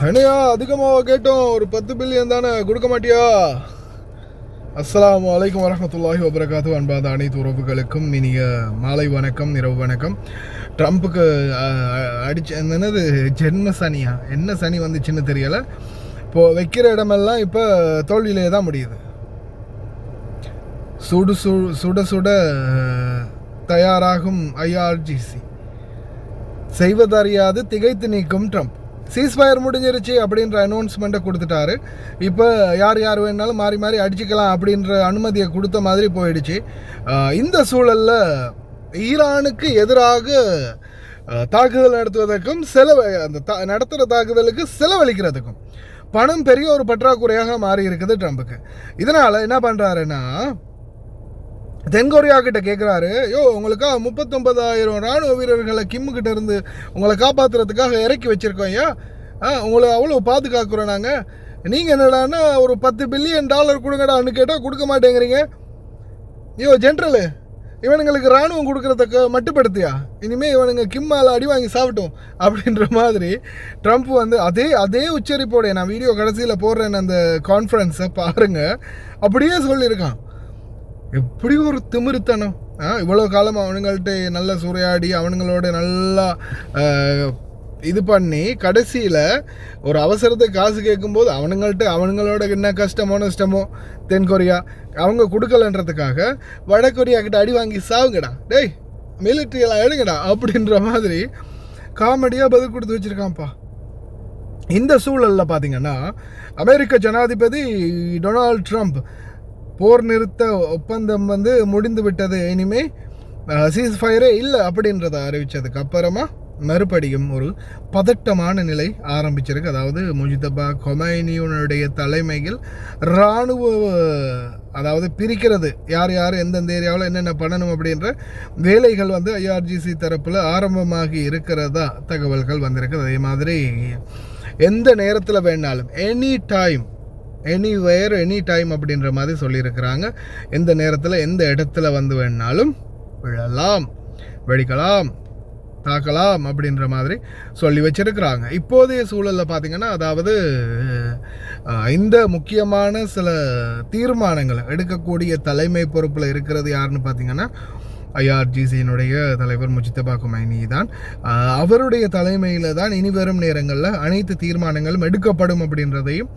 அண்ணையா அதிகமாக கேட்டோம், ஒரு 10 பில்லியன் தானே, கொடுக்க மாட்டியா? அஸ்ஸலாமு அலைக்கும் வரஹ்மத்துல்லாஹி வபரகாத்து. அன்பாத அனைத்து உறவுகளுக்கும் இனிய மாலை வணக்கம், இரவு வணக்கம். ட்ரம்ப்புக்கு அடிச்ச என்னது ஜென்ம சனியா, என்ன சனி வந்துச்சுன்னு தெரியலை. இப்போது வைக்கிற இடமெல்லாம் இப்போ தோல்வியிலே தான் முடியுது. சுட சுட தயாராகும் ஐஆர்ஜிசி, செய்வதறியாது திகைத்து நீக்கும் ட்ரம்ப். சீஸ்ஃபயர் முடிஞ்சிருச்சு அப்படின்ற அனௌன்ஸ்மெண்ட்டை கொடுத்துட்டாரு. இப்போ யார் வேணாலும் மாறி மாறி அடிச்சுக்கலாம் அப்படின்ற அனுமதியை கொடுத்த மாதிரி போயிடுச்சு. இந்த சூழலில் ஈரானுக்கு எதிராக தாக்குதல் நடத்துவதற்கும் நடத்துகிற தாக்குதலுக்கு செலவழிக்கிறதுக்கும் பணம் பெரிய ஒரு பற்றாக்குறையாக மாறி இருக்குது ட்ரம்ப்புக்கு. இதனால் என்ன பண்ணுறாருன்னா, தென்கொரியா கிட்ட கேட்குறாரு, உங்களுக்கா 39,000 இராணுவ வீரர்களை கிம்முக்கிட்ட இருந்து உங்களை காப்பாற்றுறதுக்காக இறக்கி வச்சுருக்கோம் ஐயா, உங்களை அவ்வளோ பாதுகாக்கிறோம் நாங்கள், நீங்கள் என்னடான்னா ஒரு $10 பில்லியன் கொடுங்கடான்னு கேட்டால் கொடுக்க மாட்டேங்கிறீங்க. ஜென்ரலு, இவனுங்களுக்கு இராணுவம் கொடுக்குறதுக்கு மட்டுப்படுத்தியா, இனிமேல் இவனுங்க கிம்மால் அடி வாங்கி சாப்பிட்டோம் அப்படின்ற மாதிரி ட்ரம்ப் வந்து அதே உச்சரிப்போடைய, நான் வீடியோ கடைசியில் போடுறேன் அந்த கான்ஃபரன்ஸை பாருங்கள், அப்படியே சொல்லியிருக்கான். எப்படி ஒரு திமிருத்தனம்! இவ்வளோ காலம் அவனுங்கள்ட்ட நல்லா சூறையாடி அவனுங்களோட நல்லா இது பண்ணி கடைசியில் ஒரு அவசரத்துக்கு காசு கேட்கும்போது அவனுங்களோட என்ன கஷ்டமோ நஷ்டமோ தென்கொரியா அவங்க கொடுக்கலன்றதுக்காக வடகொரியா கிட்ட அடி வாங்கி சாவுங்கடா, டேய் மிலிட்ரியெல்லாம் எடுங்கடா அப்படின்ற மாதிரி காமெடியாக பதில் கொடுத்து வச்சுருக்கான்ப்பா. இந்த சூழலில் பார்த்தீங்கன்னா, அமெரிக்க ஜனாதிபதி டொனால்ட் ட்ரம்ப் போர் நிறுத்த ஒப்பந்தம் வந்து முடிந்து விட்டது, இனிமேல் சீஸ்ஃபயரே இல்லை அப்படின்றத அறிவித்ததுக்கு அப்புறமா மறுபடியும் ஒரு பதட்டமான நிலை ஆரம்பிச்சிருக்கு. அதாவது முஜ்தபா கொமைனியுடைய தலைமையில் இராணுவ, அதாவது பிரிக்கிறது, யார் எந்தெந்த ஏரியாவில் என்னென்ன பண்ணணும் அப்படின்ற வேலைகள் வந்து ஐஆர்ஜிசி தரப்பில் ஆரம்பமாகி இருக்கிறதா தகவல்கள் வந்திருக்கு. அதே மாதிரி எந்த நேரத்தில் வேணாலும் any time, anywhere any time அப்படின்ற மாதிரி சொல்லியிருக்கிறாங்க. எந்த நேரத்தில் எந்த இடத்துல வந்து வேணாலும் விழலாம், வெடிக்கலாம், தாக்கலாம் அப்படின்ற மாதிரி சொல்லி வச்சிருக்கிறாங்க. இப்போதைய சூழலில் பார்த்திங்கன்னா, அதாவது இந்த முக்கியமான சில தீர்மானங்களை எடுக்கக்கூடிய தலைமை பொறுப்பில் இருக்கிறது யாருன்னு பார்த்திங்கன்னா, ஐஆர்ஜிசியினுடைய தலைவர் முஜ்தபா கொமைனி தான். அவருடைய தலைமையில் தான் இனி வரும் நேரங்களில் அனைத்து தீர்மானங்களும் எடுக்கப்படும் அப்படின்றதையும்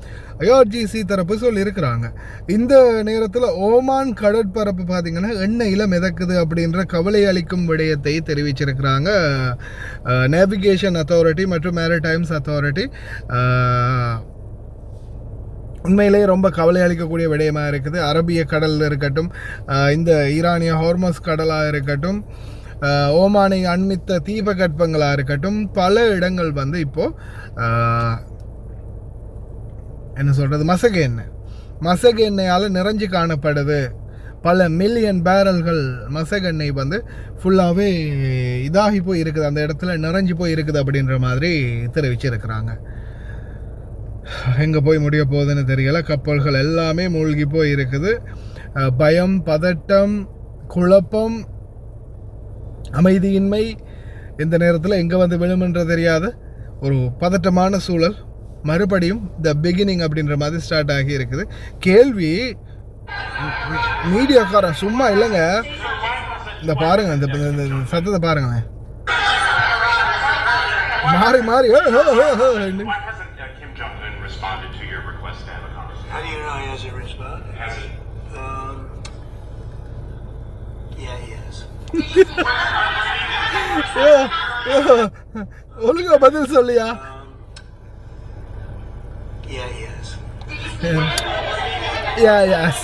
ஐஆர்ஜிசி தரப்பு சொல்லியிருக்கிறாங்க. இந்த நேரத்தில் ஓமான் கடற்பரப்பு பார்த்திங்கன்னா எண்ணெயில் மிதக்குது அப்படின்ற கவலை அளிக்கும் விடயத்தை தெரிவிச்சிருக்கிறாங்க நேவிகேஷன் அத்தாரிட்டி மற்றும் மேரிடைம்ஸ் அத்தாரிட்டி. உண்மையிலே ரொம்ப கவலை அளிக்கக்கூடிய விடயமாக இருக்குது. அரபிய கடலில் இருக்கட்டும், இந்த ஈரானிய ஹார்மஸ் கடலாக இருக்கட்டும், ஓமானை அண்மித்த தீபகற்பங்களாக இருக்கட்டும், பல இடங்கள் வந்து இப்போது என்ன சொல்கிறது, மசகு எண்ணெயால் நிறைஞ்சு காணப்படுது. பல மில்லியன் பேரல்கள் மசகெண்ணெய் வந்து ஃபுல்லாகவே இதாகி போய் இருக்குது, அந்த இடத்துல நிறைஞ்சு போய் இருக்குது அப்படின்ற மாதிரி தெரிவிச்சிருக்கிறாங்க. எங்கே போய் முடிய போகுதுன்னு தெரியலை. கப்பல்கள் எல்லாமே மூழ்கி போய் இருக்குது. பயம், பதட்டம், குழப்பம், அமைதியின்மை, இந்த நேரத்தில் எங்கே வந்து விழுமென்ற தெரியாத ஒரு பதட்டமான சூழல் மறுபடியும் த பிகினிங் அப்படின்ற மாதிரி ஸ்டார்ட் ஆகி இருக்குது. கேள்வி, மீடியாக்காரன் சும்மா இல்லைங்க, இந்த பாருங்க, இந்த சத்தத்தை பாருங்களேன், மாறி மாறி responded to your request to have a conversation. How do you know he hasn't responded? Hasn't? Yeah, he has. ஒழுங்கா பதில் சொல்லியா? Yeah, he has. Yeah, yes.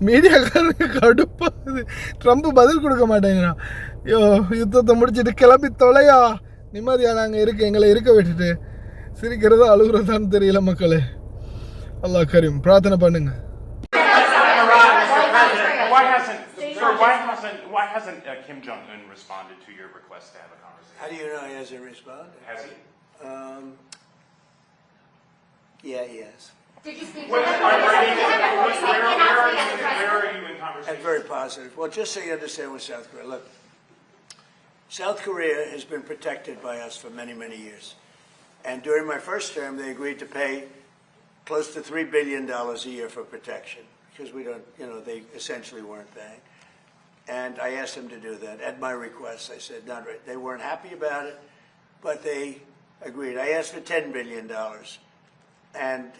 மீடியாக்காரங்க கடுப்பாகுது. ட்ரம்ப் பதில் கொடுக்க மாட்டேங்கிறான். யுத்தத்தை முடிச்சுட்டு கிளம்பி தொலையா, நிம்மதியா நாங்கள் எங்களை இருக்க விட்டுட்டு சிரிக்கிறதா அழுகுறதான்னு தெரியல மக்களே. அல்லாஹ் கரீம், பிரார்த்தனை பண்ணுங்க. Why hasn't Kim Jong-un responded to your request to have a conversation? How do you know he hasn't responded? Has he? Yeah, he has. Did you speak to him? and very positive. Well, just so you understand with South Korea, look, South Korea has been protected by us for many, many years. And during my first term, they agreed to pay close to $3 billion a year for protection because we don't, they essentially weren't paying. And I asked them to do that at my request. I said, not right. They weren't happy about it, but they agreed. I asked for $10 billion, and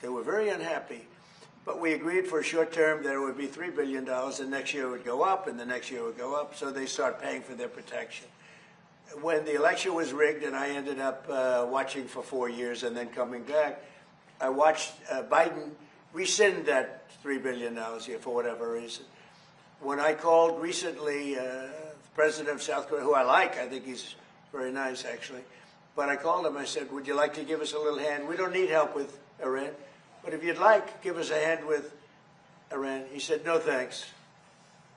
they were very unhappy. But we agreed for a short term that it would be $3 billion, and next year it would go up, and the next year it would go up, so they start paying for their protection. When the election was rigged and I ended up watching for 4 years and then coming back, I watched Biden rescind that $3 billion a year for whatever reason. When I called recently the president of South Korea, who I like, I think he's very nice actually, but I called him, I said, would you like to give us a little hand? We don't need help with Iran, but if you'd like, give us a hand with Iran. He said, no thanks.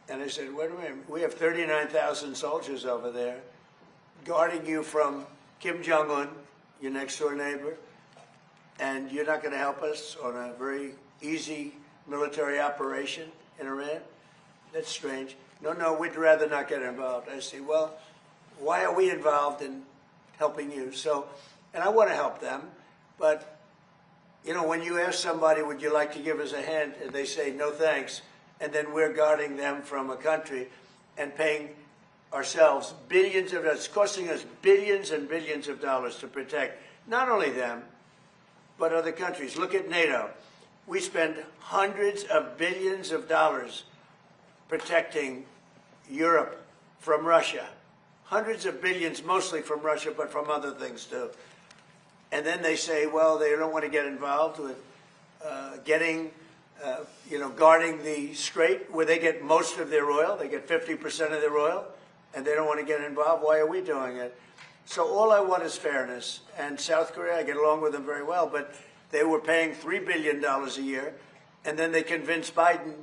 And I said, wait a minute, we have 39,000 soldiers over there guarding you from Kim Jong-un, your next door neighbor, and you're not going to help us on a very easy military operation in Iran? That's strange. No, we'd rather not get involved. I say, well, why are we involved in helping you? So, and I want to help them, but, when you ask somebody, would you like to give us a hand, and they say, no thanks, and then we're guarding them from a country and paying ourselves billions of dollars, it's costing us billions and billions of dollars to protect not only them, but other countries. Look at NATO. We spend hundreds of billions of dollars protecting Europe from Russia. Hundreds of billions, mostly from Russia, but from other things too. And then they say, well, they don't want to get involved with guarding the Strait, where they get most of their oil. They get 50% of their oil, and they don't want to get involved. Why are we doing it? So all I want is fairness. And South Korea, I get along with them very well, but they were paying $3 billion a year, and then they convinced Biden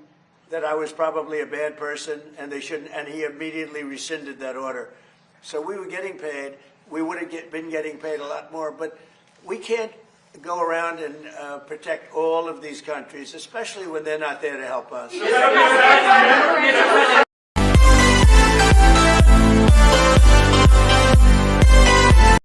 that I was probably a bad person and they shouldn't, and he immediately rescinded that order. So we were getting paid. We would have been getting paid a lot more, but we can't go around and protect all of these countries, especially when they're not there to help us.